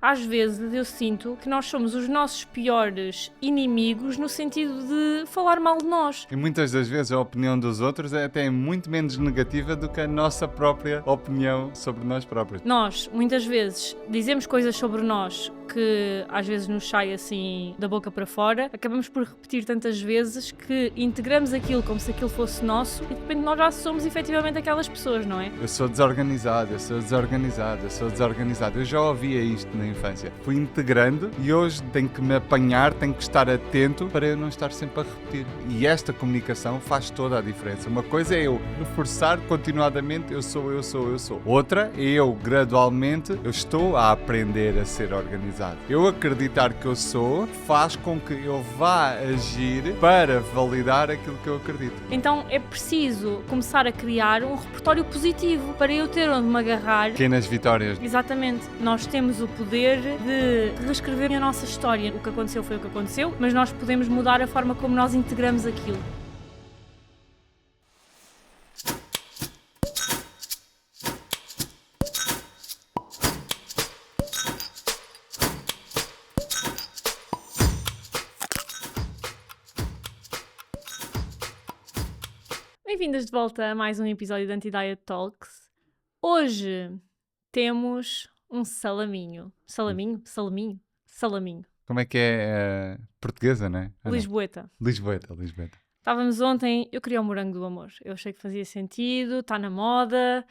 Às vezes eu sinto que nós somos os nossos piores inimigos no sentido de falar mal de nós. E muitas das vezes a opinião dos outros é até muito menos negativa do que a nossa própria opinião sobre nós próprios. Nós, muitas vezes, dizemos coisas sobre nós que às vezes nos sai assim da boca para fora, acabamos por repetir tantas vezes que integramos aquilo como se aquilo fosse nosso e de repente nós já somos efetivamente aquelas pessoas, não é? Eu sou desorganizado, eu sou desorganizado, eu sou desorganizado. Eu já ouvia isto na infância. Fui integrando e hoje tenho que me apanhar, tenho que estar atento para eu não estar sempre a repetir. E esta comunicação faz toda a diferença. Uma coisa é eu reforçar continuadamente eu sou. Outra é eu gradualmente eu estou a aprender a ser organizado. Eu acreditar que eu sou faz com que eu vá agir para validar aquilo que eu acredito. Então é preciso começar a criar um repertório positivo para eu ter onde me agarrar. Pequenas vitórias. Exatamente. Nós temos o poder de reescrever a nossa história. O que aconteceu foi o que aconteceu, mas nós podemos mudar a forma como nós integramos aquilo. Bem-vindas de volta a mais um episódio de Anti-Diet Talks. Hoje temos um salaminho. Salaminho? Como é que é portuguesa, não é? Lisboeta. Lisboeta. Estávamos ontem, eu queria o morango do amor. Eu achei que fazia sentido, está na moda.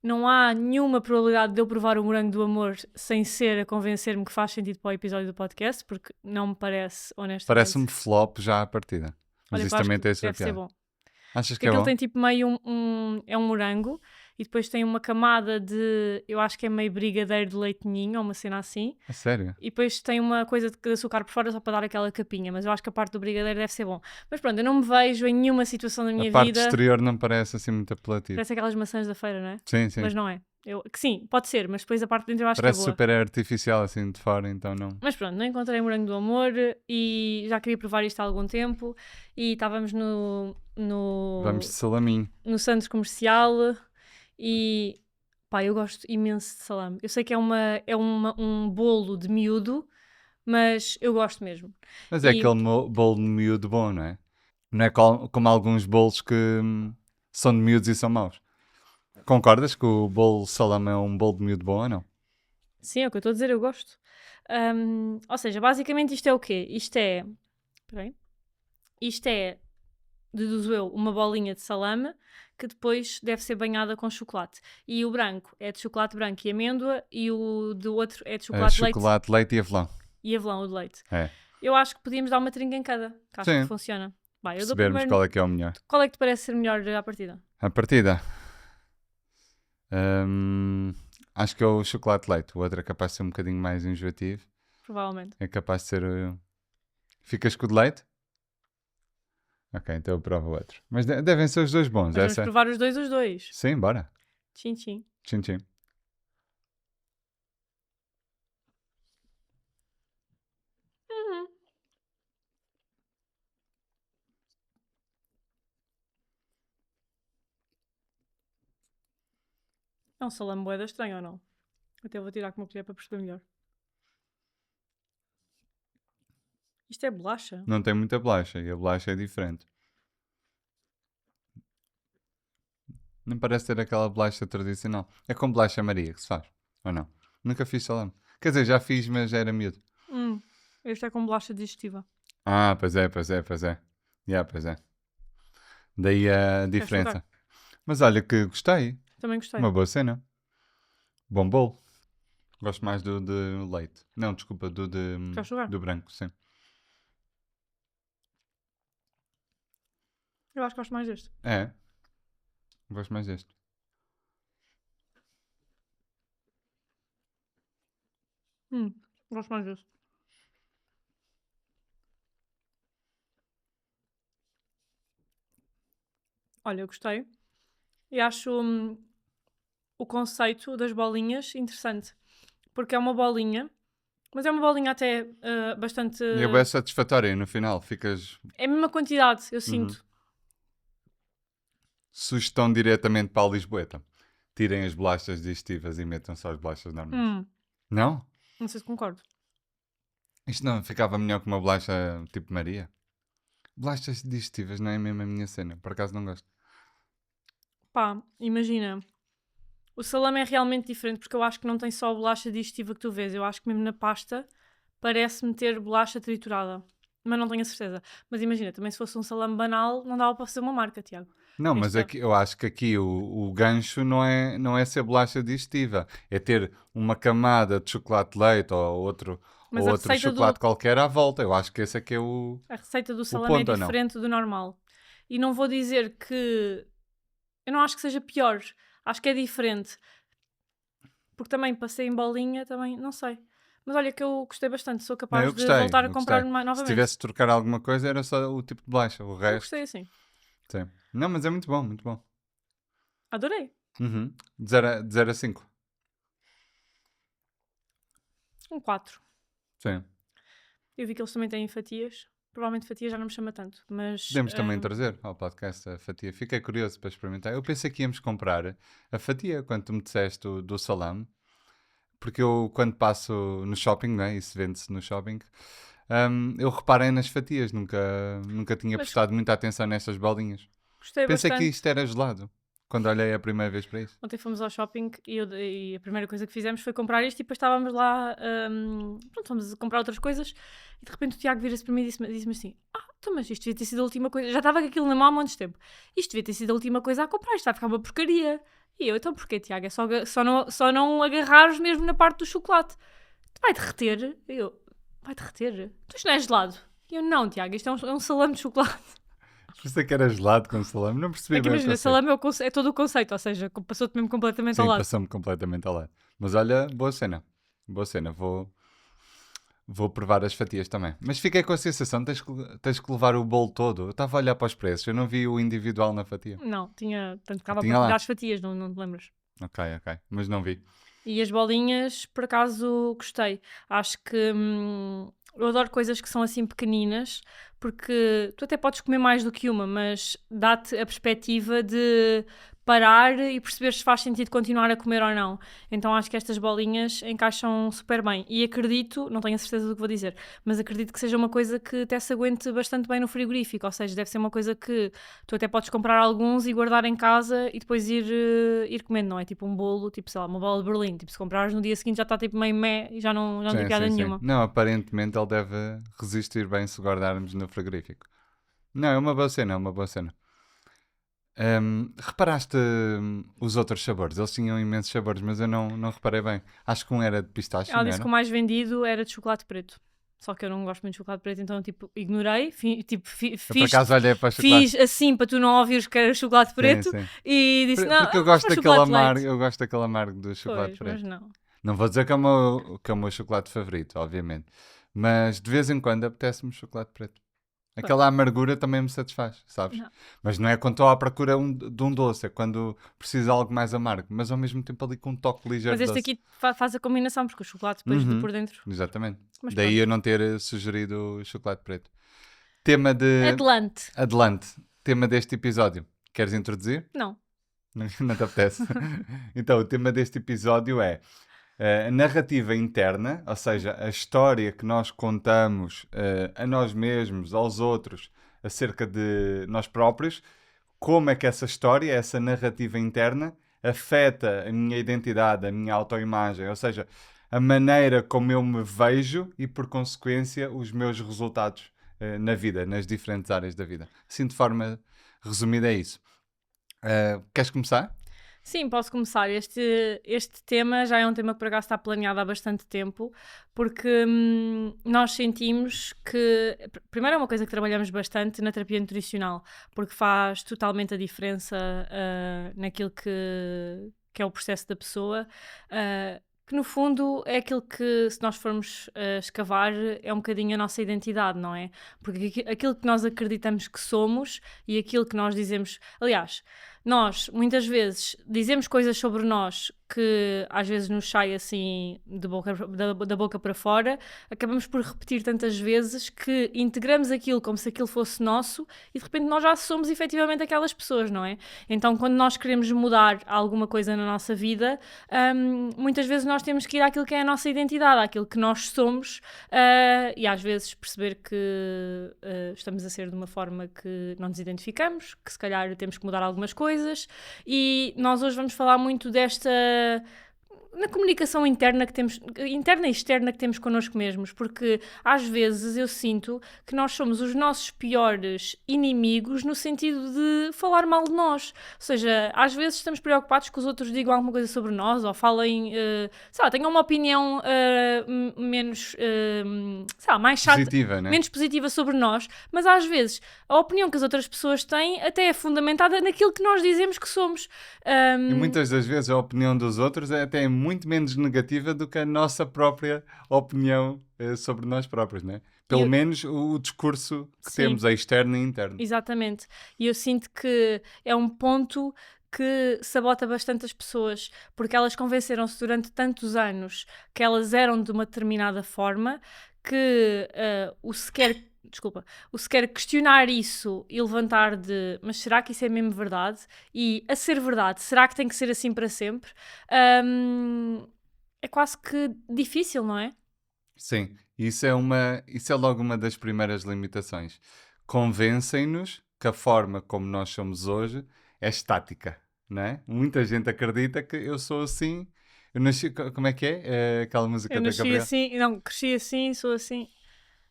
Não há nenhuma probabilidade de eu provar o morango do amor sem ser a convencer-me que faz sentido para o episódio do podcast, porque não me parece, honestamente. Parece-me flop já à partida. Mas Olha, isso eu acho também que tem a sua deve ser piada. bom. Achas Porque que é aquilo bom? tem tipo meio é um morango e depois tem uma camada de, eu acho que é meio brigadeiro de leite ninho ou uma cena assim. A sério? E depois tem uma coisa de açúcar por fora só para dar aquela capinha, mas eu acho que a parte do brigadeiro deve ser bom. Mas pronto, eu não me vejo em nenhuma situação da minha A parte vida. exterior não parece assim muito apelativa. Parece aquelas maçãs da feira, não é? Sim, sim. Mas não é. Que sim, pode ser, mas depois a parte de dentro eu acho Parece que é boa. super artificial assim de fora, então não. Mas pronto, não encontrei morango do amor e já queria provar isto há algum tempo e estávamos Vamos de salaminho. no centro comercial e pá, eu gosto imenso de salame. Eu sei que é um bolo de miúdo, mas eu gosto mesmo. Mas é E- aquele bolo de miúdo bom, não é? Não é como alguns bolos que são de miúdos e são maus. Concordas que o bolo salame é um bolo de miúdo bom ou não? Sim, é o que eu estou a dizer, eu gosto. Ou seja, basicamente isto é o quê? Isto é, deduzo eu, uma bolinha de salame que depois deve ser banhada com chocolate. E o branco é de chocolate branco e amêndoa e o do outro é de chocolate, Chocolate, leite e avelã. e avelã, o de leite. É. Eu acho que podíamos dar uma trinca em cada, que acho Sim. que funciona. Vai, eu dou Percebermos primeiro. qual é que é o melhor. Qual é que te parece ser melhor à partida? A partida. Acho que é o chocolate leite. O outro é capaz de ser um bocadinho mais enjoativo. Provavelmente. É capaz de ser... Ficas com o de leite? Ok, então eu provo o outro. Mas devem ser os dois bons. Mas vamos provar os dois. Sim, bora. Tchim, tchim. Tchim, tchim. É um salame bué da estranho ou não? Até vou tirar com uma colher para perceber melhor. Isto é bolacha? Não tem muita bolacha e a bolacha é diferente. Não parece ter aquela bolacha tradicional. É com bolacha Maria que se faz, ou não? Nunca fiz salame. Quer dizer, já fiz, mas era miúdo. Este é com bolacha digestiva. Ah, pois é. Pois é. Daí a diferença. Mas olha que gostei. Também gostei. Uma boa cena. Bom bolo. Gosto mais do de leite. Não, desculpa, Queres jogar? do branco, sim. Eu acho que gosto mais deste. É. Gosto mais deste. Gosto mais deste. Olha, eu gostei. E acho o conceito das bolinhas interessante. Porque é uma bolinha, mas é uma bolinha até bastante... E é bem satisfatória no final. Ficas... É a mesma quantidade, eu sinto. Sugestão diretamente para a Lisboeta. Tirem as bolachas digestivas e metam só as bolachas normais. Não? Não sei se concordo. Isto não ficava melhor que uma bolacha tipo Maria? Bolachas digestivas não é mesmo a minha cena, por acaso não gosto. Pá, imagina. O salame é realmente diferente porque eu acho que não tem só a bolacha digestiva que tu vês. Eu acho que mesmo na pasta parece-me ter bolacha triturada. Mas não tenho a certeza. Mas imagina, também se fosse um salame banal, não dava para fazer uma marca, Tiago. Não, Tens de mas ter. aqui, eu acho que aqui o gancho não é ser bolacha digestiva, é ter uma camada de chocolate de leite ou Mas a outro receita do, chocolate qualquer à volta. Eu acho que esse é que é a receita do o salame é ponto, ou não? diferente do normal. E não vou dizer que... Eu não acho que seja pior. Acho que é diferente. Porque também passei em bolinha, também, não sei. Mas olha que eu gostei bastante. Sou Não, eu capaz de gostei, voltar a eu comprar gostei. Se novamente. tivesse de trocar alguma coisa era só o tipo de bolacha, o Eu resto, gostei assim. sim. Não, mas é muito bom, muito bom. Adorei. Uhum. De 0 a 5, Um 4. sim. Eu vi que eles também têm fatias. Provavelmente fatias já não me chama tanto. Mas Podemos também trazer ao podcast a fatia. Fiquei curioso para experimentar. Eu pensei que íamos comprar a fatia quando tu me disseste do salame. Porque eu, quando passo no shopping, né, isso vende-se no shopping, eu reparei nas fatias, nunca tinha mas prestado muita atenção nestas bolinhas. gostei Pensei que bastante. isto era gelado, quando olhei a primeira vez para isso. Ontem fomos ao shopping e a primeira coisa que fizemos foi comprar isto e depois estávamos lá, pronto, fomos a comprar outras coisas e de repente o Tiago vira-se para mim e disse-me assim, então mas isto devia ter sido a última coisa, já estava com aquilo na mão há muito tempo, isto devia ter sido a última coisa a comprar, isto vai ficar uma porcaria. E eu, então porquê, Tiago? É só não agarrares mesmo na parte do chocolate. Vai derreter. Vai derreter? Então isto não é gelado. E eu, não, Tiago, isto é um salame de chocolate. Pensei que era gelado com salame, não percebi É que bem o imagina, conceito. salame é todo o conceito, ou seja, passou-te mesmo completamente ao Sim, lado. passou-me completamente ao lado. Mas olha, boa cena. Boa cena, vou provar as fatias também. Mas fiquei com a sensação, tens que levar o bolo todo. Eu estava a olhar para os preços, eu não vi o individual na fatia. Não, tanto ficava Tinha para lá. tirar as fatias, não te lembras? Ok, mas não vi. E as bolinhas, por acaso, gostei. Acho que eu adoro coisas que são assim pequeninas, porque tu até podes comer mais do que uma, mas dá-te a perspectiva de parar e perceber se faz sentido continuar a comer ou não. Então acho que estas bolinhas encaixam super bem. E acredito, não tenho a certeza do que vou dizer, mas acredito que seja uma coisa que até se aguente bastante bem no frigorífico. Ou seja, deve ser uma coisa que tu até podes comprar alguns e guardar em casa e depois ir comendo, não é? Tipo um bolo, tipo, sei lá, uma bola de Berlim. Tipo, se comprares no dia seguinte já está tipo meio meh e já não tem piada nenhuma. Não, aparentemente ele deve resistir bem se guardarmos no frigorífico. Não, é uma boa cena, é uma boa cena. Reparaste os outros sabores? Eles tinham imensos sabores, mas eu não reparei bem. Acho que um era de pistache, Ela não disse era? que o mais vendido era de chocolate preto. Só que eu não gosto muito de chocolate preto, então tipo, ignorei, Eu por acaso olhei para o chocolate. fiz assim para tu não ouvires que era chocolate preto Sim. e disse, não, Porque eu gosto foi daquele chocolate de amargo, leite. eu gosto daquele amargo do chocolate Pois, mas preto. não. Não vou dizer que é o meu chocolate favorito, obviamente. Mas de vez em quando apetece-me chocolate preto. Aquela amargura também me satisfaz, sabes? Não. Mas não é quando estou à procura de um doce, é quando preciso de algo mais amargo, mas ao mesmo tempo ali com um toque ligeiro Mas de este doce. aqui faz a combinação, porque o chocolate depois Uhum. por dentro. Exatamente. Mas Daí pronto. eu não ter sugerido o chocolate preto. Tema de... Adelante. Adelante. Tema deste episódio. Queres introduzir? Não. Não te apetece? Então, o tema deste episódio é a narrativa interna, ou seja, a história que nós contamos a nós mesmos, aos outros, acerca de nós próprios, como é que essa história, essa narrativa interna, afeta a minha identidade, a minha autoimagem, ou seja, a maneira como eu me vejo e, por consequência, os meus resultados na vida, nas diferentes áreas da vida. Assim, de forma resumida, é isso. Queres começar? Sim, posso começar. Este tema já é um tema que por acaso está planeado há bastante tempo, porque nós sentimos que, primeiro é uma coisa que trabalhamos bastante na terapia nutricional, porque faz totalmente a diferença naquilo que é o processo da pessoa, que no fundo é aquilo que, se nós formos escavar, é um bocadinho a nossa identidade, não é? Porque aquilo que nós acreditamos que somos e aquilo que nós dizemos... Aliás, nós muitas vezes dizemos coisas sobre nós que às vezes nos sai assim da boca para fora, acabamos por repetir tantas vezes que integramos aquilo como se aquilo fosse nosso e de repente nós já somos efetivamente aquelas pessoas, não é? Então quando nós queremos mudar alguma coisa na nossa vida, muitas vezes nós temos que ir àquilo que é a nossa identidade, àquilo que nós somos, e às vezes perceber que estamos a ser de uma forma que não nos identificamos, que se calhar temos que mudar algumas coisas, e nós hoje vamos falar muito na comunicação interna e externa que temos connosco mesmos, porque às vezes eu sinto que nós somos os nossos piores inimigos no sentido de falar mal de nós. Ou seja, às vezes estamos preocupados que os outros digam alguma coisa sobre nós ou falem, sei lá, tenham uma opinião menos, sei lá, mais chata, Positiva, né? menos positiva sobre nós, mas às vezes a opinião que as outras pessoas têm até é fundamentada naquilo que nós dizemos que somos. E muitas das vezes a opinião dos outros é até muito menos negativa do que a nossa própria opinião sobre nós próprios, né? Pelo menos o discurso que Sim. temos, externo e interno. Exatamente. E eu sinto que é um ponto que sabota bastante as pessoas, porque elas convenceram-se durante tantos anos que elas eram de uma determinada forma que o sequer questionar isso e levantar mas será que isso é mesmo verdade? E a ser verdade, será que tem que ser assim para sempre? É quase que difícil, não é? Sim, isso é logo uma das primeiras limitações. Convencem-nos que a forma como nós somos hoje é estática, não é? Muita gente acredita que eu sou assim, eu nasci, como é que é? Aquela música Eu da nasci Gabriela. assim, não, cresci assim, sou assim.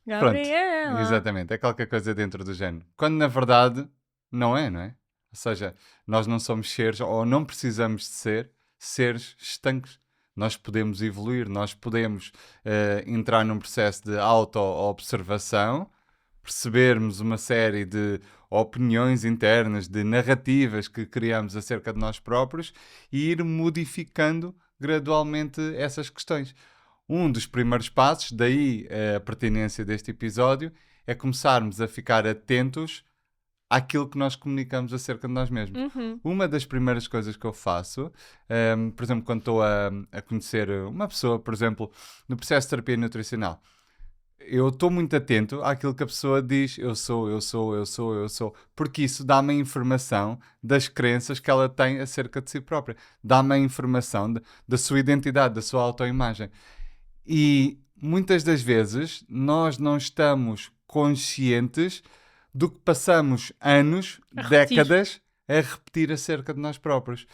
Pronto, Gabriela. exatamente, é qualquer coisa dentro do género. Quando na verdade não é, não é? Ou seja, nós não somos seres, ou não precisamos de ser, seres estanques. Nós podemos evoluir, nós podemos entrar num processo de auto-observação, percebermos uma série de opiniões internas, de narrativas que criamos acerca de nós próprios e ir modificando gradualmente essas questões. Um dos primeiros passos, daí a pertinência deste episódio, é começarmos a ficar atentos àquilo que nós comunicamos acerca de nós mesmos. Uma das primeiras coisas que eu faço, por exemplo, quando estou a conhecer uma pessoa, por exemplo, no processo de terapia nutricional, eu estou muito atento àquilo que a pessoa diz, eu sou, porque isso dá-me a informação das crenças que ela tem acerca de si própria, dá-me a informação da sua identidade, da sua autoimagem. E muitas das vezes nós não estamos conscientes do que passamos anos, décadas, a repetir acerca de nós próprios.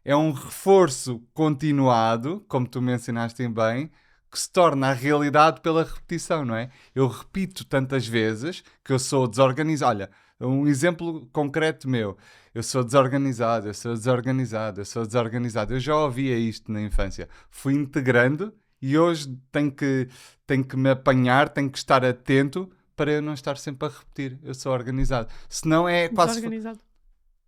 É um reforço continuado, como tu mencionaste bem, que se torna a realidade pela repetição, não é? Eu repito tantas vezes que eu sou desorganizado. Olha, um exemplo concreto meu. Eu sou desorganizado, eu sou desorganizado, eu sou desorganizado. Eu já ouvia isto na infância. Fui integrando e hoje tenho que me apanhar, tenho que estar atento para eu não estar sempre a repetir. Eu sou organizado. Senão é quase... Desorganizado.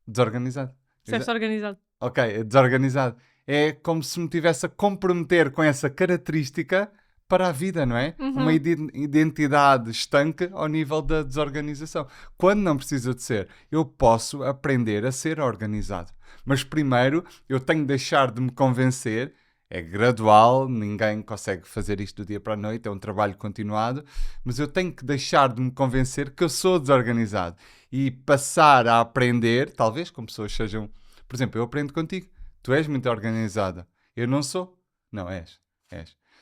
Desorganizado. Disseste organizado. Ok, é desorganizado. É como se me tivesse a comprometer com essa característica para a vida, não é? Uma identidade estanque ao nível da desorganização. Quando não precisa de ser, eu posso aprender a ser organizado. Mas primeiro eu tenho de deixar de me convencer. É gradual, ninguém consegue fazer isto do dia para a noite, é um trabalho continuado, mas eu tenho que deixar de me convencer que eu sou desorganizado e passar a aprender, talvez com pessoas sejam... Por exemplo, eu aprendo contigo, tu és muito organizada, eu não sou. Não, és.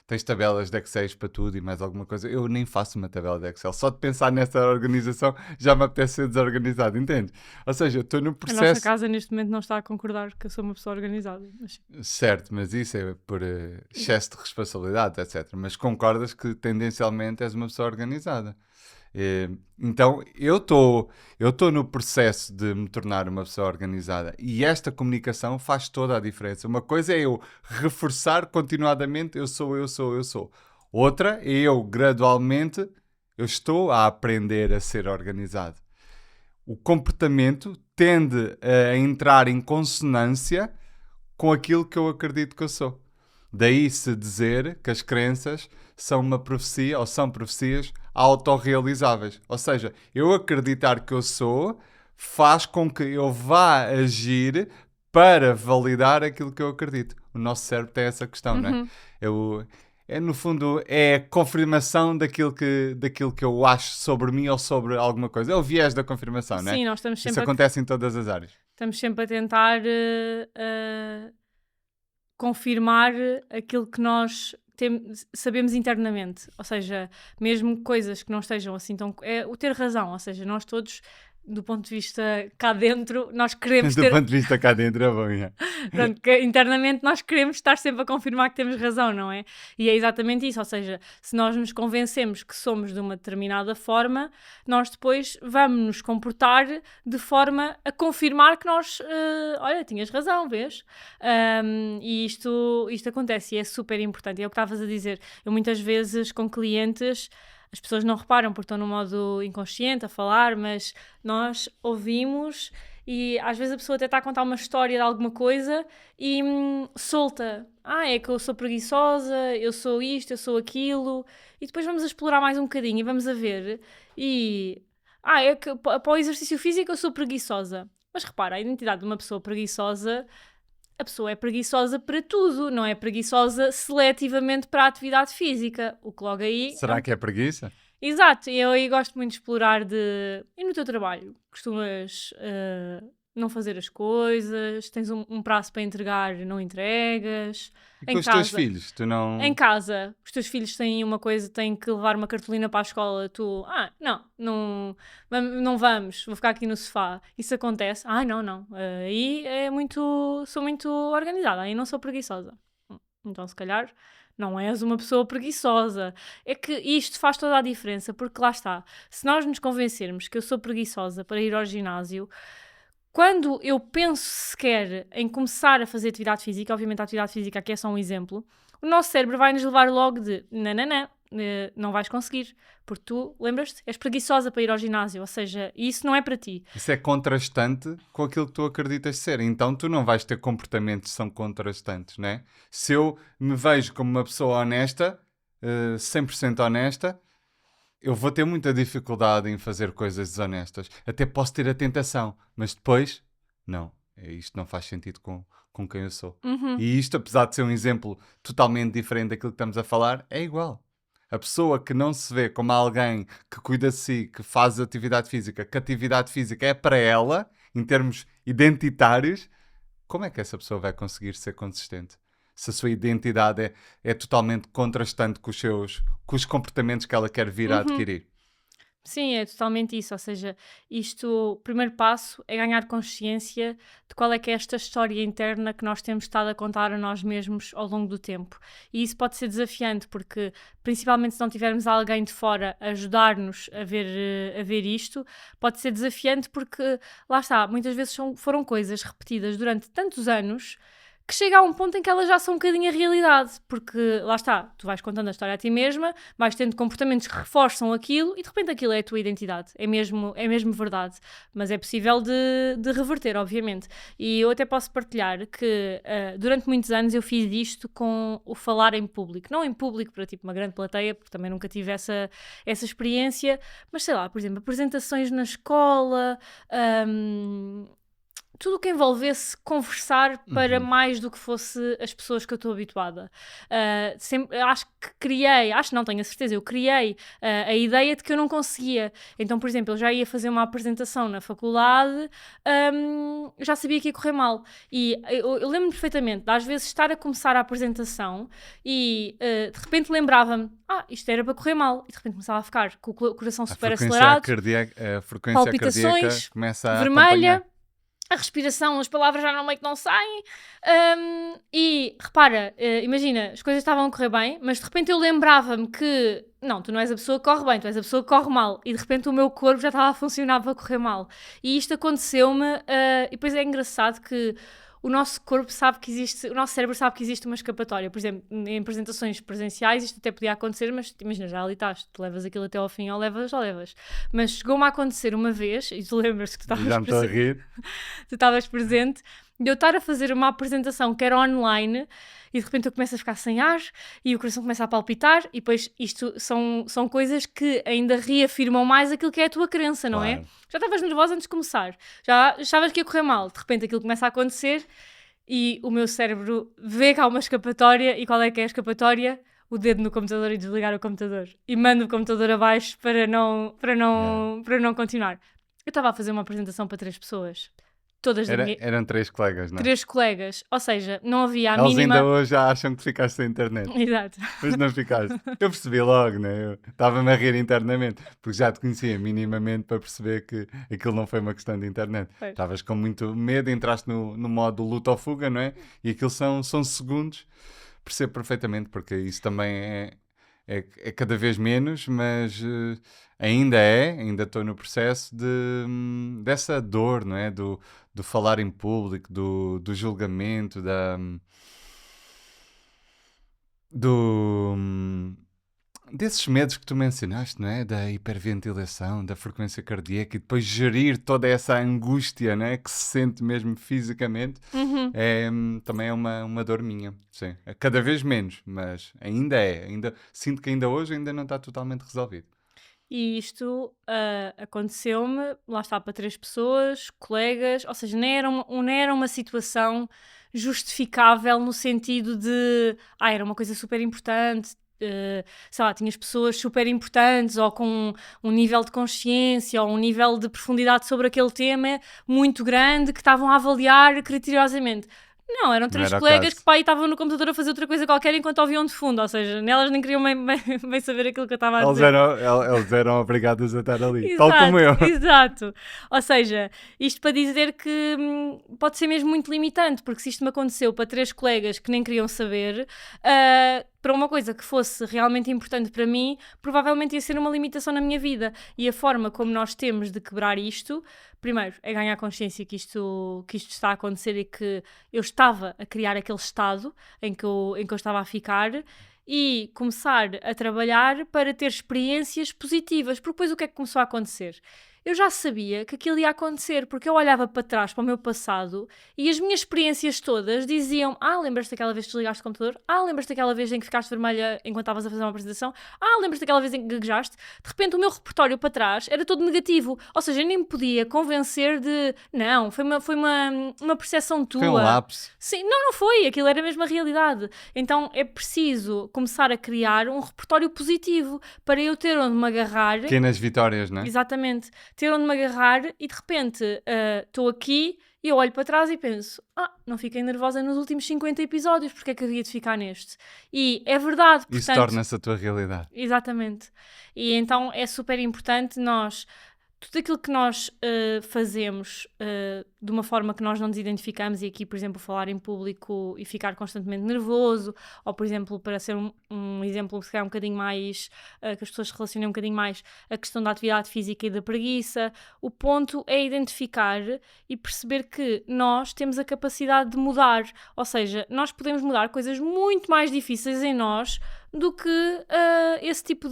Tens tabelas de Excel para tudo e mais alguma coisa. Eu nem faço uma tabela de Excel. Só de pensar nessa organização já me apetece ser desorganizado, entende? Ou seja, eu estou no processo... A nossa casa neste momento não está a concordar que eu sou uma pessoa organizada. Mas... Certo, mas isso é por excesso de responsabilidade, etc. Mas concordas que tendencialmente és uma pessoa organizada. Então, eu estou no processo de me tornar uma pessoa organizada e esta comunicação faz toda a diferença. Uma coisa é eu reforçar continuadamente eu sou. Outra é eu gradualmente eu estou a aprender a ser organizado. O comportamento tende a entrar em consonância com aquilo que eu acredito que eu sou. Daí se dizer que as crenças são uma profecia ou são profecias autorrealizáveis. Ou seja, eu acreditar que eu sou faz com que eu vá agir para validar aquilo que eu acredito. o nosso cérebro tem essa questão, não é? No fundo, é a confirmação daquilo que eu acho sobre mim ou sobre alguma coisa. É o viés da confirmação, não é? Sim, nós estamos Isso sempre acontece em todas as áreas. estamos sempre a tentar confirmar aquilo que nós sabemos internamente. Ou seja, mesmo coisas que não estejam assim tão... É o ter razão. Ou seja, nós todos, do ponto de vista cá dentro, nós queremos Do ter... ponto de vista cá dentro, é bom, é. Pronto, que internamente nós queremos estar sempre a confirmar que temos razão, não é? E é exatamente isso, ou seja, se nós nos convencemos que somos de uma determinada forma, nós depois vamos nos comportar de forma a confirmar que nós, olha, tinhas razão, vês? E isto acontece e é super importante. É o que estavas a dizer. Eu muitas vezes com clientes... As pessoas não reparam porque estão no modo inconsciente a falar, mas nós ouvimos e às vezes a pessoa até está a contar uma história de alguma coisa e solta. É que eu sou preguiçosa, eu sou isto, eu sou aquilo. E depois vamos a explorar mais um bocadinho e vamos a ver. E... é que para o exercício físico eu sou preguiçosa. Mas repara, a identidade de uma pessoa preguiçosa... A pessoa é preguiçosa para tudo, não é preguiçosa seletivamente para a atividade física. O que logo aí... Será que é preguiça? Exato, eu aí gosto muito de explorar de... E no teu trabalho? Costumas não fazer as coisas? Tens um prazo para entregar e não entregas? E com os teus filhos? Tu não... Em casa, os teus filhos têm uma coisa, têm que levar uma cartolina para a escola, tu, não vamos, vou ficar aqui no sofá. Isso acontece? Não. Aí sou muito organizada, aí não sou preguiçosa. Então, se calhar, não és uma pessoa preguiçosa. É que isto faz toda a diferença, porque lá está. Se nós nos convencermos que eu sou preguiçosa para ir ao ginásio, quando eu penso sequer em começar a fazer atividade física, obviamente a atividade física aqui é só um exemplo, o nosso cérebro vai nos levar logo de não vais conseguir, porque tu, lembras-te, és preguiçosa para ir ao ginásio, ou seja, isso não é para ti. Isso é contrastante com aquilo que tu acreditas ser, então tu não vais ter comportamentos que são contrastantes, não é? Se eu me vejo como uma pessoa honesta, 100% honesta, eu vou ter muita dificuldade em fazer coisas desonestas. Até posso ter a tentação, mas depois, não. Isto não faz sentido com quem eu sou. E isto, apesar de ser um exemplo totalmente diferente daquilo que estamos a falar, é igual. A pessoa que não se vê como alguém que cuida de si, que faz atividade física, que a atividade física é para ela, em termos identitários, como é que essa pessoa vai conseguir ser consistente? Se a sua identidade é totalmente contrastante com os comportamentos que ela quer vir a adquirir. Sim, é totalmente isso, ou seja, o primeiro passo é ganhar consciência de qual é que é esta história interna que nós temos estado a contar a nós mesmos ao longo do tempo. E isso pode ser desafiante, porque principalmente se não tivermos alguém de fora a ajudar-nos a ver isto, pode ser desafiante porque, lá está, muitas vezes foram coisas repetidas durante tantos anos que chega a um ponto em que elas já são um bocadinho a realidade, porque lá está, tu vais contando a história a ti mesma, vais tendo comportamentos que reforçam aquilo e de repente aquilo é a tua identidade, é mesmo verdade, mas é possível de reverter, obviamente. E eu até posso partilhar que durante muitos anos eu fiz isto com o falar em público, não em público para tipo uma grande plateia, porque também nunca tive essa experiência, mas sei lá, por exemplo, apresentações na escola, tudo o que envolvesse conversar para mais do que fosse as pessoas que eu estou habituada. Tenho a certeza, eu criei a ideia de que eu não conseguia. Então, por exemplo, eu já ia fazer uma apresentação na faculdade, já sabia que ia correr mal. E eu lembro-me perfeitamente de às vezes estar a começar a apresentação e de repente lembrava-me, isto era para correr mal. E de repente começava a ficar com o coração super acelerado, A frequência palpitações, cardíaca começa a vermelha, acompanhar. a respiração, as palavras já não saem, e repara, imagina, as coisas estavam a correr bem, mas de repente eu lembrava-me que não, tu não és a pessoa que corre bem, tu és a pessoa que corre mal, e de repente o meu corpo já estava a funcionar para correr mal, e isto aconteceu-me, e depois é engraçado que o nosso corpo sabe que existe, o nosso cérebro sabe que existe uma escapatória. Por exemplo, em apresentações presenciais isto até podia acontecer, mas imagina, já ali estás, tu levas aquilo até ao fim ou levas. Mas chegou-me a acontecer uma vez, e tu lembras que tu estavas presente, de eu estar a fazer uma apresentação que era online e de repente eu começo a ficar sem ar e o coração começa a palpitar e depois isto são coisas que ainda reafirmam mais aquilo que é a tua crença, não é? Já estavas nervosa antes de começar, já achavas que ia correr mal, de repente aquilo começa a acontecer e o meu cérebro vê que há uma escapatória, e qual é que é a escapatória? O dedo no computador e desligar o computador. E mando o computador abaixo para não continuar. Eu estava a fazer uma apresentação para 3 pessoas. Todas da minha... Eram 3 colegas, não é? 3 colegas. Ou seja, não havia a Eles mínima... ainda hoje já acham que ficaste sem internet. Exato. Mas não ficaste. Eu percebi logo, né? Eu estava-me a rir internamente, porque já te conhecia minimamente para perceber que aquilo não foi uma questão de internet. Pois. Estavas com muito medo, entraste no modo luta ou fuga, não é? E aquilo são segundos. Percebo perfeitamente, porque isso também é cada vez menos, mas ainda estou no processo dessa dor, não é? Do falar em público, do julgamento, do, desses medos que tu mencionaste, não é? Da hiperventilação, da frequência cardíaca e depois gerir toda essa angústia, não é? Que se sente mesmo fisicamente, também é uma dor minha, sim. É cada vez menos, mas ainda sinto que ainda hoje ainda não está totalmente resolvido. E isto aconteceu-me, lá está, para 3 pessoas, colegas, ou seja, nem era uma situação justificável no sentido de, era uma coisa super importante, sei lá, tinhas pessoas super importantes ou com um nível de consciência ou um nível de profundidade sobre aquele tema muito grande que estavam a avaliar criteriosamente. Não, eram 3 era o colegas caso. que pai estavam no computador a fazer outra coisa qualquer enquanto ouviam de fundo, ou seja, nelas nem queriam bem saber aquilo que eu estava a dizer. Eles eram obrigados a estar ali, tal como eu. Exato. Ou seja, isto para dizer que pode ser mesmo muito limitante, porque se isto me aconteceu para 3 colegas que nem queriam saber, para uma coisa que fosse realmente importante para mim, provavelmente ia ser uma limitação na minha vida. E a forma como nós temos de quebrar isto, primeiro, é ganhar consciência que isto está a acontecer e que eu estava a criar aquele estado em que eu estava a ficar, e começar a trabalhar para ter experiências positivas. Porque depois o que é que começou a acontecer? Eu já sabia que aquilo ia acontecer, porque eu olhava para trás, para o meu passado, e as minhas experiências todas diziam: lembras-te daquela vez que desligaste o computador? Lembras-te daquela vez em que ficaste vermelha enquanto estavas a fazer uma apresentação? Lembras-te daquela vez em que gaguejaste? De repente o meu repertório para trás era todo negativo, ou seja, eu nem me podia convencer de, não, foi uma percepção tua. Foi um lapso. Sim, não foi, aquilo era mesmo a realidade. Então é preciso começar a criar um repertório positivo para eu ter onde me agarrar. Pequenas vitórias, não é? Exatamente. Ter onde me agarrar e de repente estou aqui e eu olho para trás e penso: não fiquei nervosa nos últimos 50 episódios, porque é que havia de ficar neste? E é verdade, portanto... Isso torna-se a tua realidade. Exatamente. E então é super importante nós... Tudo aquilo que nós fazemos de uma forma que nós não nos identificamos, e aqui, por exemplo, falar em público e ficar constantemente nervoso, ou, por exemplo, para ser um exemplo que se calhar um bocadinho mais, que as pessoas se relacionem um bocadinho mais, a questão da atividade física e da preguiça, o ponto é identificar e perceber que nós temos a capacidade de mudar, ou seja, nós podemos mudar coisas muito mais difíceis em nós do que esse tipo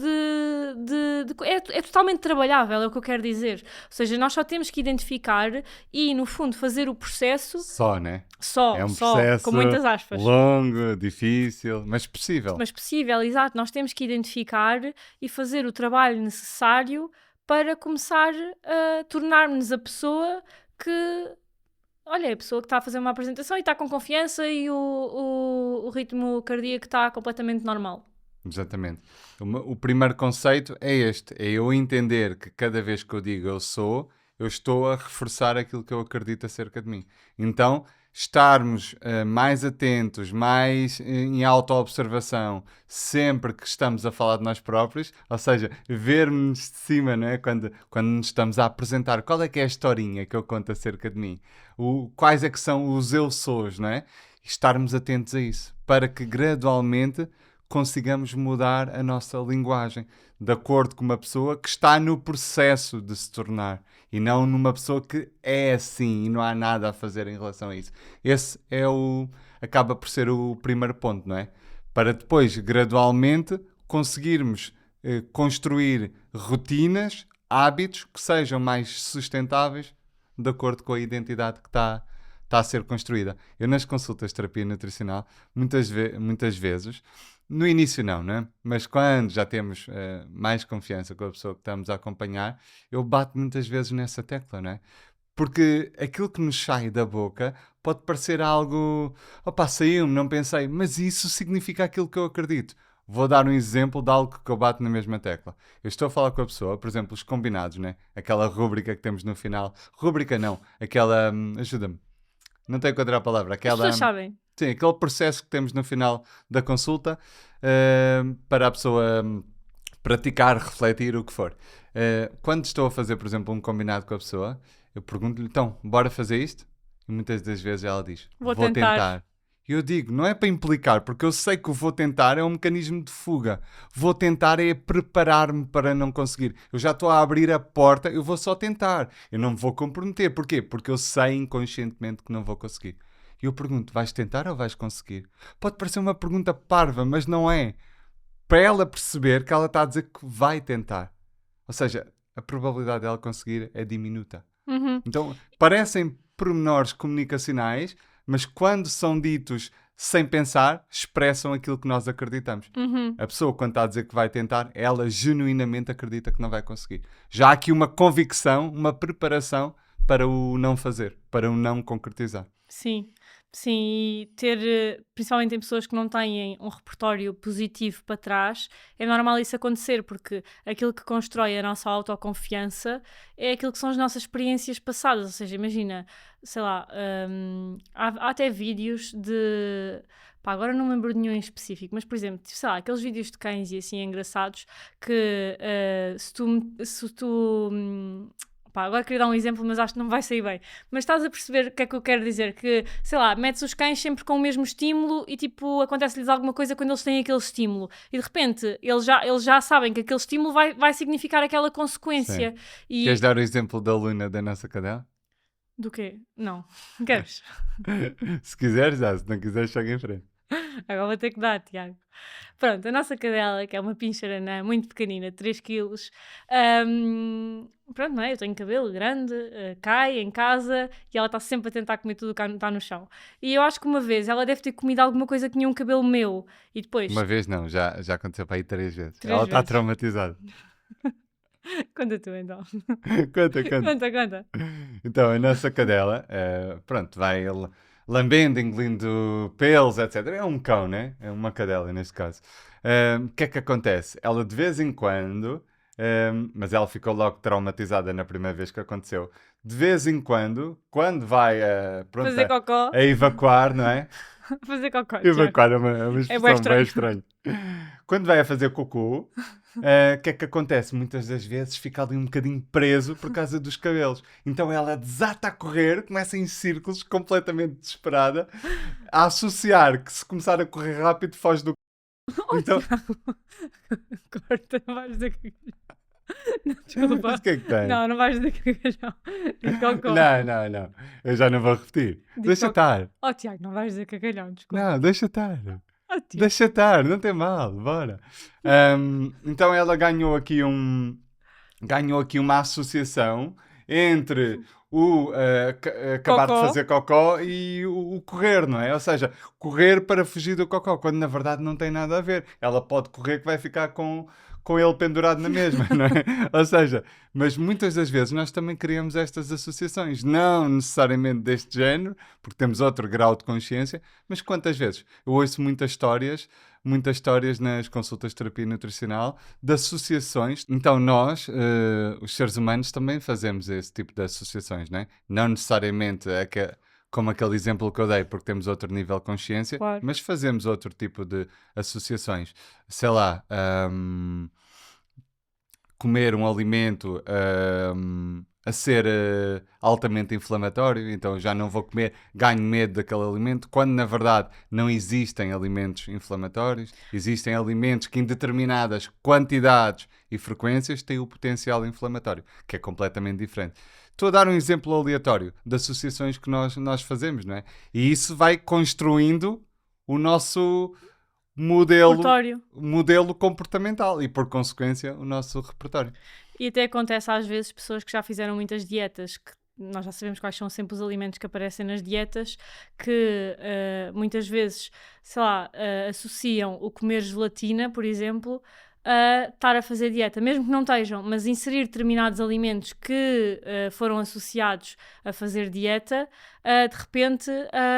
é totalmente trabalhável, é o que eu quero dizer. Ou seja, nós só temos que identificar e, no fundo, fazer o processo... Só, né? Só, é um processo com muitas aspas. Longo, difícil, mas possível. Mas possível, exato. Nós temos que identificar e fazer o trabalho necessário para começar a tornar-nos a pessoa que... Olha, é a pessoa que está a fazer uma apresentação e está com confiança e o ritmo cardíaco está completamente normal. Exatamente. O primeiro conceito é este, é eu entender que cada vez que eu digo eu estou a reforçar aquilo que eu acredito acerca de mim. Então, estarmos mais atentos, mais em autoobservação, sempre que estamos a falar de nós próprios, ou seja, vermos de cima, não é? Quando nos estamos a apresentar, qual é que é a historinha que eu conto acerca de mim? Quais é que são os eu sous, não é? Estarmos atentos a isso, para que gradualmente consigamos mudar a nossa linguagem de acordo com uma pessoa que está no processo de se tornar e não numa pessoa que é assim e não há nada a fazer em relação a isso. Esse acaba por ser o primeiro ponto, não é? Para depois, gradualmente, conseguirmos construir rotinas, hábitos que sejam mais sustentáveis de acordo com a identidade que está a ser construída. Eu nas consultas de terapia nutricional, muitas vezes, no início não é? Mas quando já temos mais confiança com a pessoa que estamos a acompanhar, eu bato muitas vezes nessa tecla, não é? Porque aquilo que nos sai da boca pode parecer algo, opá, saiu-me, não pensei, mas isso significa aquilo que eu acredito. Vou dar um exemplo de algo que eu bato na mesma tecla. Eu estou a falar com a pessoa, por exemplo, os combinados, né? Aquela rúbrica que temos no final. Rúbrica não, aquela, ajuda-me, não tenho que encontrar a palavra, As pessoas aquela, sabem. sim, aquele processo que temos no final da consulta, para a pessoa praticar, refletir, o que for. Quando estou a fazer, por exemplo, um combinado com a pessoa, eu pergunto-lhe, então, bora fazer isto? E muitas das vezes ela diz, Vou vou tentar. tentar. E eu digo, não é para implicar, porque eu sei que o vou tentar é um mecanismo de fuga. Vou tentar é preparar-me para não conseguir. Eu já estou a abrir a porta, eu vou só tentar. Eu não me vou comprometer. Porquê? Porque eu sei inconscientemente que não vou conseguir. E eu pergunto, vais tentar ou vais conseguir? Pode parecer uma pergunta parva, mas não é. Para ela perceber que ela está a dizer que vai tentar. Ou seja, a probabilidade dela conseguir é diminuta. Uhum. Então, parecem pormenores comunicacionais, mas quando são ditos sem pensar, expressam aquilo que nós acreditamos. Uhum. A pessoa, quando está a dizer que vai tentar, ela genuinamente acredita que não vai conseguir. Já há aqui uma convicção, uma preparação para o não fazer, para o não concretizar. Sim, sim, e ter, principalmente em pessoas que não têm um repertório positivo para trás, é normal isso acontecer, porque aquilo que constrói a nossa autoconfiança é aquilo que são as nossas experiências passadas. Ou seja, imagina, sei lá, há até vídeos de. Pá, agora não me lembro de nenhum em específico, mas por exemplo, sei lá, aqueles vídeos de cães e assim engraçados que se tu pá, agora queria dar um exemplo, mas acho que não vai sair bem. Mas estás a perceber o que é que eu quero dizer? Que, sei lá, metes os cães sempre com o mesmo estímulo e, tipo, acontece-lhes alguma coisa quando eles têm aquele estímulo. E, de repente, eles já sabem que aquele estímulo vai significar aquela consequência. E... Queres dar o exemplo da Luna da nossa cadela? Do quê? Não. Queres? Se quiseres, dá. Se não quiseres, chega em frente. Agora vou ter que dar, Tiago. Pronto, a nossa cadela, que é uma pincher anã muito pequenina, 3 quilos, pronto, não é? Eu tenho cabelo grande, cai em casa e ela está sempre a tentar comer tudo o que está no chão. E eu acho que uma vez ela deve ter comido alguma coisa que tinha um cabelo meu e depois... Uma vez não, já aconteceu para aí 3 vezes. 3 Ela está vezes. traumatizada. Conta tu então. Conta. Conta. Então, a nossa cadela, pronto, vai lambendo, engolindo pelos, etc. É um cão, né? É uma cadela neste caso. O que é que acontece? Ela de vez em quando, mas ela ficou logo traumatizada na primeira vez que aconteceu. De vez em quando vai pronto, Fazer cocó. a evacuar, não é? Fazer cocó, Tiago. Evacuar é uma expressão estranho. bem estranha. Quando vai a fazer cocô, o que é que acontece? Muitas das vezes fica ali um bocadinho preso por causa dos cabelos. Então ela desata a correr, começa em círculos, completamente desesperada, a associar que se começar a correr rápido foge do... Então, Corta, não vais dizer que... Não, desculpa. mas o que é que tem? Não vais dizer que não. Diz cocó. Não. Eu já não vou repetir. Diz Deixa cocó. estar. Oh, Tiago, não vais dizer cagalhão, desculpa. Não, deixa estar. Oh, Tiago. Deixa estar, não tem mal, bora. Então ela ganhou aqui uma associação entre o acabar de Cocó. fazer cocó e o correr, não é? Ou seja, correr para fugir do cocó, quando na verdade não tem nada a ver. Ela pode correr que vai ficar com ele pendurado na mesma, não é? Ou seja, mas muitas das vezes nós também criamos estas associações, não necessariamente deste género, porque temos outro grau de consciência, mas quantas vezes? Eu ouço muitas histórias nas consultas de terapia nutricional de associações. Então nós, os seres humanos, também fazemos esse tipo de associações, não é? Não necessariamente como aquele exemplo que eu dei, porque temos outro nível de consciência, Claro. mas fazemos outro tipo de associações. Sei lá, comer um alimento a ser altamente inflamatório, então já não vou comer, ganho medo daquele alimento, quando na verdade não existem alimentos inflamatórios, existem alimentos que em determinadas quantidades e frequências têm o potencial inflamatório, que é completamente diferente. Estou a dar um exemplo aleatório de associações que nós fazemos, não é? E isso vai construindo o nosso modelo comportamental e, por consequência, o nosso repertório. E até acontece às vezes pessoas que já fizeram muitas dietas, que nós já sabemos quais são sempre os alimentos que aparecem nas dietas, que muitas vezes, sei lá, associam o comer gelatina, por exemplo, a estar a fazer dieta, mesmo que não estejam, mas inserir determinados alimentos que foram associados a fazer dieta, de repente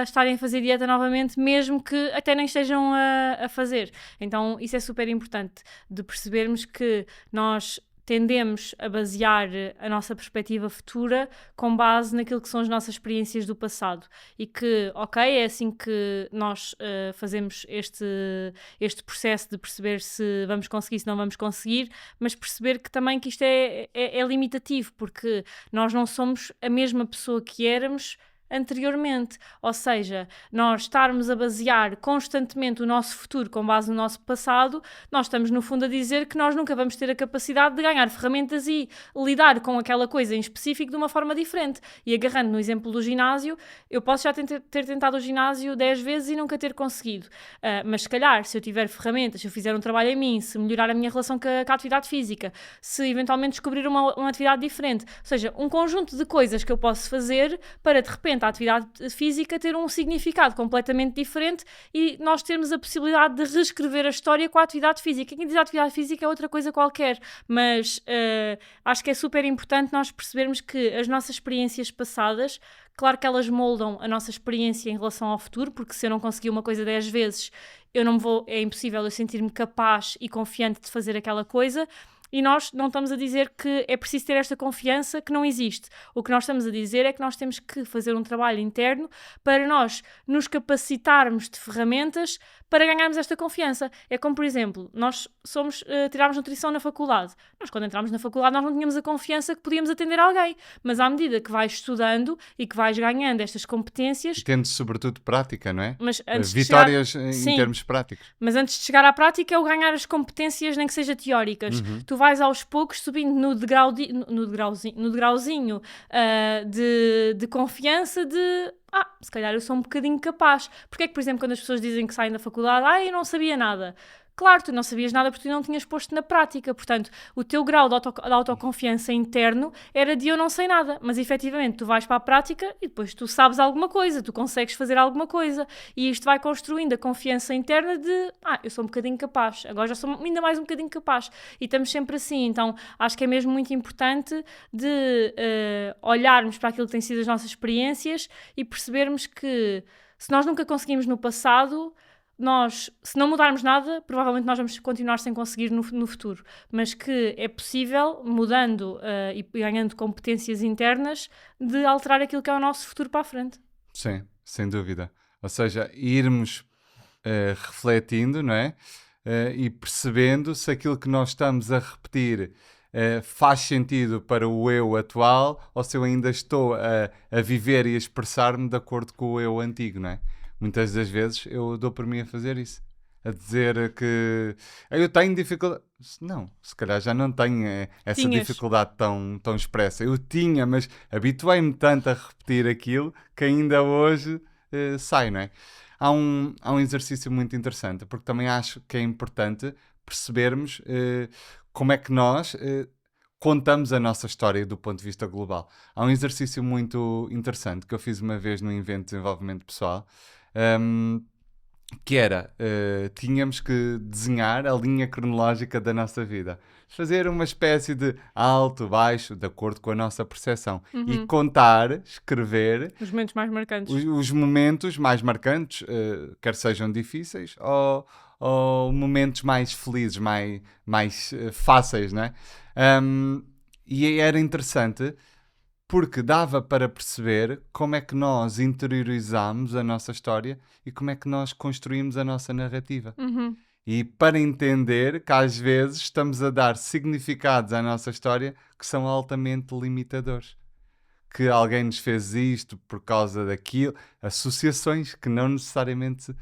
estarem a fazer dieta novamente, mesmo que até nem estejam a fazer. Então isso é super importante, de percebermos que nós tendemos a basear a nossa perspectiva futura com base naquilo que são as nossas experiências do passado e que, ok, é assim que nós fazemos este processo de perceber se vamos conseguir, se não vamos conseguir, mas perceber que também que isto é limitativo, porque nós não somos a mesma pessoa que éramos anteriormente, ou seja, nós estarmos a basear constantemente o nosso futuro com base no nosso passado, nós estamos no fundo a dizer que nós nunca vamos ter a capacidade de ganhar ferramentas e lidar com aquela coisa em específico de uma forma diferente. E agarrando no exemplo do ginásio, eu posso já ter tentado o ginásio 10 vezes e nunca ter conseguido, mas se calhar, se eu tiver ferramentas, se eu fizer um trabalho em mim, se melhorar a minha relação com a atividade física, se eventualmente descobrir uma atividade diferente, ou seja, um conjunto de coisas que eu posso fazer para de repente a atividade física ter um significado completamente diferente e nós termos a possibilidade de reescrever a história com a atividade física. Quem diz a atividade física é outra coisa qualquer, mas acho que é super importante nós percebermos que as nossas experiências passadas, claro que elas moldam a nossa experiência em relação ao futuro, porque se eu não conseguir uma coisa 10 vezes, é impossível eu sentir-me capaz e confiante de fazer aquela coisa. E nós não estamos a dizer que é preciso ter esta confiança que não existe. O que nós estamos a dizer é que nós temos que fazer um trabalho interno para nós nos capacitarmos de ferramentas para ganharmos esta confiança. É como, por exemplo, nós tirámos nutrição na faculdade. Nós, quando entrámos na faculdade, nós não tínhamos a confiança que podíamos atender alguém. Mas à medida que vais estudando e que vais ganhando estas competências... Tendo sobretudo prática, não é? Mas antes vitórias de chegar... em termos práticos. Mas antes de chegar à prática é o ganhar as competências, nem que seja teóricas. Tu vais aos poucos subindo no degrauzinho de confiança de... se calhar eu sou um bocadinho capaz. Porque é que, por exemplo, quando as pessoas dizem que saem da faculdade, eu não sabia nada. Claro, tu não sabias nada porque tu não tinhas posto na prática. Portanto, o teu grau de autoconfiança interno era de eu não sei nada. Mas, efetivamente, tu vais para a prática e depois tu sabes alguma coisa, tu consegues fazer alguma coisa. E isto vai construindo a confiança interna de, eu sou um bocadinho capaz. Agora já sou ainda mais um bocadinho capaz. E estamos sempre assim. Então, acho que é mesmo muito importante de olharmos para aquilo que têm sido as nossas experiências e percebermos que se nós nunca conseguimos no passado... se não mudarmos nada, provavelmente nós vamos continuar sem conseguir no futuro, mas que é possível, mudando e ganhando competências internas, de alterar aquilo que é o nosso futuro para a frente. Sim, sem dúvida. Ou seja, irmos refletindo, não é? E percebendo se aquilo que nós estamos a repetir faz sentido para o eu atual ou se eu ainda estou a viver e a expressar-me de acordo com o eu antigo, não é? Muitas das vezes eu dou por mim a fazer isso. A dizer que eu tenho dificuldade. Não, se calhar já não tenho essa dificuldade tão expressa. Eu tinha, mas habituei-me tanto a repetir aquilo que ainda hoje sai, não é? Há um exercício muito interessante, porque também acho que é importante percebermos como é que nós... contamos a nossa história do ponto de vista global. Há um exercício muito interessante que eu fiz uma vez num evento de desenvolvimento pessoal, que era, tínhamos que desenhar a linha cronológica da nossa vida. Fazer uma espécie de alto, baixo, de acordo com a nossa percepção. E contar, escrever... Os momentos mais marcantes. Os momentos mais marcantes, quer sejam difíceis ou momentos mais felizes, mais fáceis, não é? E era interessante porque dava para perceber como é que nós interiorizamos a nossa história e como é que nós construímos a nossa narrativa. E para entender que às vezes estamos a dar significados à nossa história que são altamente limitadores. Que alguém nos fez isto por causa daquilo, associações que não necessariamente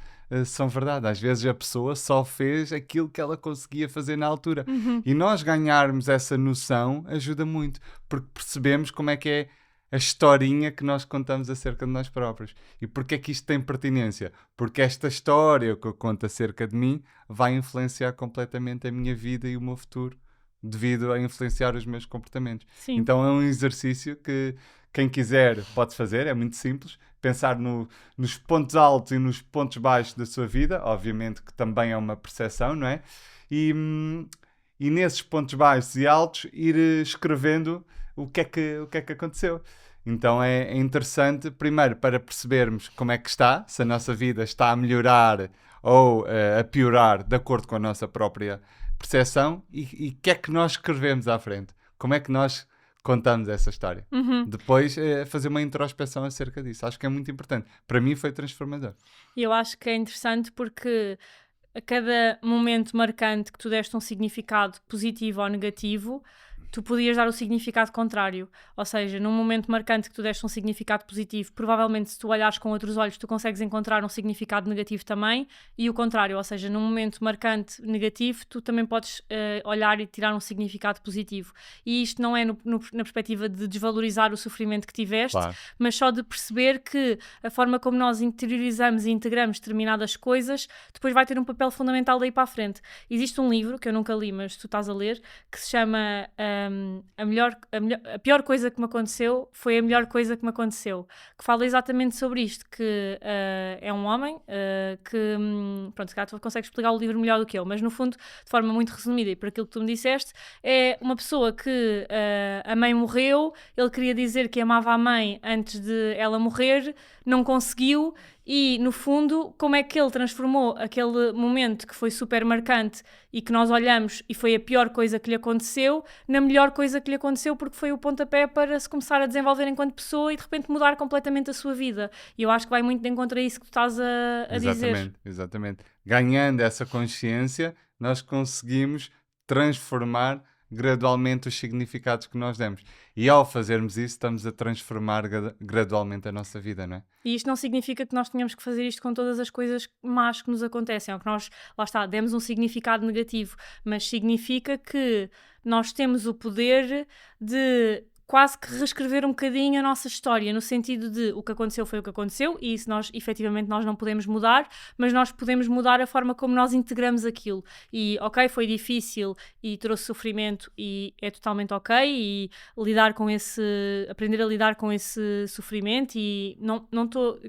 são verdade. Às vezes a pessoa só fez aquilo que ela conseguia fazer na altura. E nós ganharmos essa noção ajuda muito, porque percebemos como é que é a historinha que nós contamos acerca de nós próprios. E porque é que isto tem pertinência? Porque esta história que eu conto acerca de mim vai influenciar completamente a minha vida e o meu futuro, devido a influenciar os meus comportamentos. Sim. Então é um exercício que quem quiser pode fazer, é muito simples. Pensar nos pontos altos e nos pontos baixos da sua vida, obviamente que também é uma percepção, não é? e nesses pontos baixos e altos ir escrevendo o que é que aconteceu. Então é interessante, primeiro, para percebermos como é que está, se a nossa vida está a melhorar ou a piorar de acordo com a nossa própria percepção e o que é que nós escrevemos à frente. Como é que nós contamos essa história. Depois fazer uma introspeção acerca disso. Acho que é muito importante. Para mim foi transformador. E eu acho que é interessante porque a cada momento marcante que tu deste um significado positivo ou negativo, tu podias dar o significado contrário. Ou seja, num momento marcante que tu deste um significado positivo, provavelmente se tu olhares com outros olhos, tu consegues encontrar um significado negativo também, e o contrário, ou seja, num momento marcante negativo, tu também podes olhar e tirar um significado positivo. E isto não é na perspectiva de desvalorizar o sofrimento que tiveste, Claro. mas só de perceber que a forma como nós interiorizamos e integramos determinadas coisas, depois vai ter um papel fundamental daí para a frente. Existe um livro, que eu nunca li, mas tu estás a ler, que se chama a pior coisa que me aconteceu foi a melhor coisa que me aconteceu, que fala exatamente sobre isto, que é um homem que, pronto, se calhar tu consegues explicar o livro melhor do que eu, mas no fundo, de forma muito resumida e por aquilo que tu me disseste, é uma pessoa que a mãe morreu, ele queria dizer que amava a mãe antes de ela morrer, não conseguiu. E, no fundo, como é que ele transformou aquele momento que foi super marcante e que nós olhamos e foi a pior coisa que lhe aconteceu, na melhor coisa que lhe aconteceu, porque foi o pontapé para se começar a desenvolver enquanto pessoa e, de repente, mudar completamente a sua vida. E eu acho que vai muito de encontro a isso que tu estás a dizer. Exatamente. Ganhando essa consciência, nós conseguimos transformar gradualmente os significados que nós demos. E ao fazermos isso, estamos a transformar gradualmente a nossa vida, não é? E isto não significa que nós tenhamos que fazer isto com todas as coisas más que nos acontecem, ou que nós, lá está, demos um significado negativo, mas significa que nós temos o poder de quase que reescrever um bocadinho a nossa história, no sentido de o que aconteceu foi o que aconteceu, e isso nós, efetivamente, nós não podemos mudar, mas nós podemos mudar a forma como nós integramos aquilo. E, ok, foi difícil e trouxe sofrimento e é totalmente ok, e aprender a lidar com esse sofrimento, e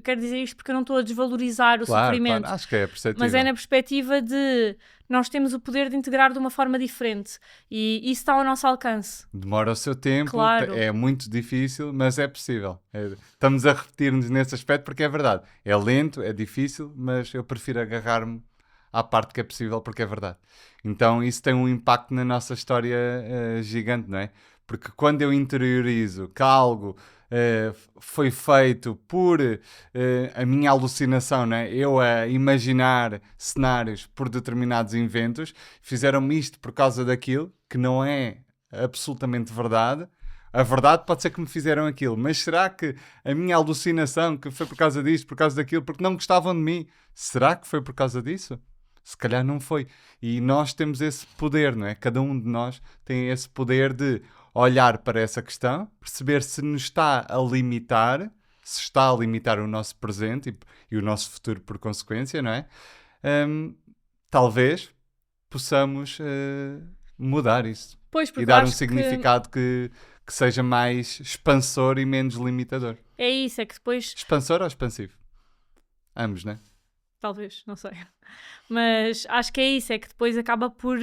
quero dizer isto porque eu não estou a desvalorizar o sofrimento. Claro, acho que é perceptível. Mas é na perspectiva de nós temos o poder de integrar de uma forma diferente e isso está ao nosso alcance. Demora o seu tempo, Claro. É muito difícil, mas é possível. Estamos a repetir-nos nesse aspecto porque é verdade. É lento, é difícil, mas eu prefiro agarrar-me à parte que é possível porque é verdade. Então isso tem um impacto na nossa história gigante, não é? Porque quando eu interiorizo que algo foi feito por a minha alucinação, né? Eu a imaginar cenários por determinados eventos, fizeram-me isto por causa daquilo, que não é absolutamente verdade. A verdade pode ser que me fizeram aquilo, mas será que a minha alucinação, que foi por causa disto, por causa daquilo, porque não gostavam de mim, será que foi por causa disso? Se calhar não foi. E nós temos esse poder, não é? Cada um de nós tem esse poder de olhar para essa questão, perceber se nos está a limitar, se está a limitar o nosso presente e o nosso futuro por consequência, não é? Talvez possamos mudar isso. Pois, porque e dar um acho significado que seja mais expansor e menos limitador. É isso, é que depois... Expansor ou expansivo? Ambos, não é? Talvez, não sei. Mas acho que é isso, é que depois acaba por...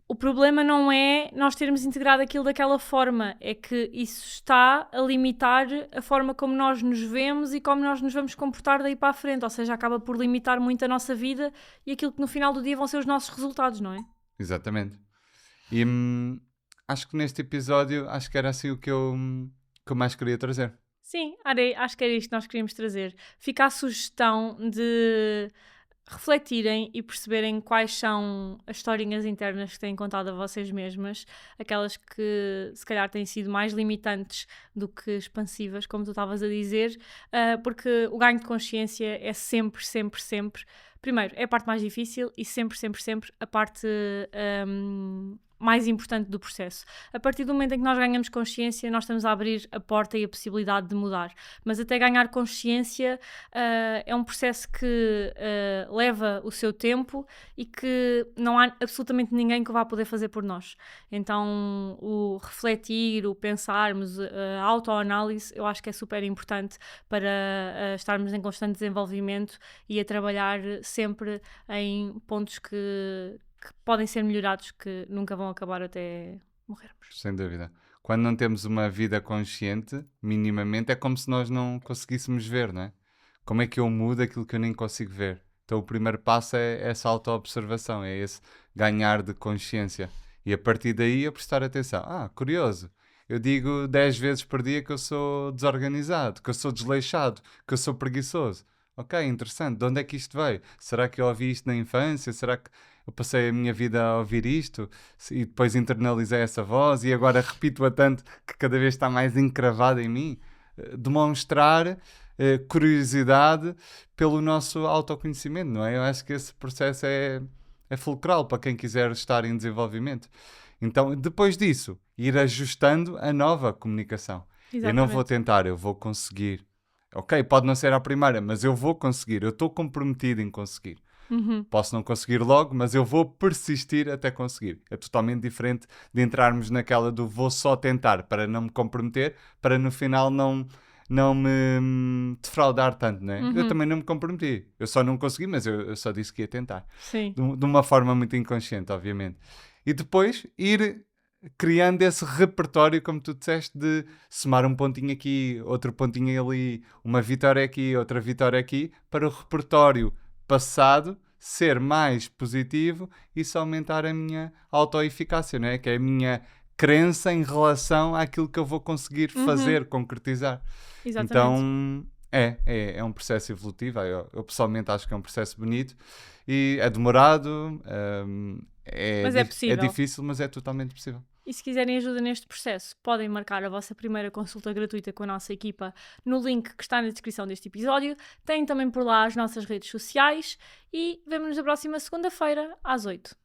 O problema não é nós termos integrado aquilo daquela forma, é que isso está a limitar a forma como nós nos vemos e como nós nos vamos comportar daí para a frente, ou seja, acaba por limitar muito a nossa vida e aquilo que no final do dia vão ser os nossos resultados, não é? Exatamente. E acho que neste episódio, acho que era assim o que eu mais queria trazer. Sim, acho que era isto que nós queríamos trazer. Fica a sugestão de refletirem e perceberem quais são as historinhas internas que têm contado a vocês mesmas, aquelas que se calhar têm sido mais limitantes do que expansivas, como tu estavas a dizer, porque o ganho de consciência é sempre, sempre, sempre, primeiro, é a parte mais difícil e sempre, sempre, sempre a parte mais importante do processo. A partir do momento em que nós ganhamos consciência, nós estamos a abrir a porta e a possibilidade de mudar. Mas até ganhar consciência é um processo que leva o seu tempo e que não há absolutamente ninguém que vá poder fazer por nós. Então, o refletir, o pensarmos, a autoanálise, eu acho que é super importante para estarmos em constante desenvolvimento e a trabalhar sempre em pontos que que podem ser melhorados, que nunca vão acabar até morrermos. Sem dúvida. Quando não temos uma vida consciente, minimamente, é como se nós não conseguíssemos ver, não é? Como é que eu mudo aquilo que eu nem consigo ver? Então o primeiro passo é essa autoobservação, é esse ganhar de consciência. E a partir daí eu prestar atenção. Curioso. Eu digo 10 vezes por dia que eu sou desorganizado, que eu sou desleixado, que eu sou preguiçoso. Ok, interessante. De onde é que isto veio? Será que eu ouvi isto na infância? Será que eu passei a minha vida a ouvir isto e depois internalizei essa voz e agora repito-a tanto que cada vez está mais encravada em mim? Demonstrar curiosidade pelo nosso autoconhecimento, não é? Eu acho que esse processo é fulcral para quem quiser estar em desenvolvimento. Então, depois disso, ir ajustando a nova comunicação. Eu não vou tentar, eu vou conseguir. Ok, pode não ser a primeira, mas eu vou conseguir. Eu estou comprometido em conseguir. Posso não conseguir logo, mas eu vou persistir até conseguir. É totalmente diferente de entrarmos naquela do vou só tentar para não me comprometer, para no final não me defraudar tanto, não é? Eu também não me comprometi. Eu só não consegui, mas eu só disse que ia tentar. Sim. De uma forma muito inconsciente, obviamente. E depois ir criando esse repertório, como tu disseste, de somar um pontinho aqui, outro pontinho ali, uma vitória aqui, outra vitória aqui, para o repertório passado ser mais positivo e isso aumentar a minha autoeficácia, não é? Que é a minha crença em relação àquilo que eu vou conseguir fazer, concretizar. Exatamente. Então é um processo evolutivo. Eu pessoalmente acho que é um processo bonito e é demorado, mas é possível. É difícil, mas é totalmente possível. E se quiserem ajuda neste processo, podem marcar a vossa primeira consulta gratuita com a nossa equipa no link que está na descrição deste episódio. Têm também por lá as nossas redes sociais e vemo-nos na próxima segunda-feira às 8.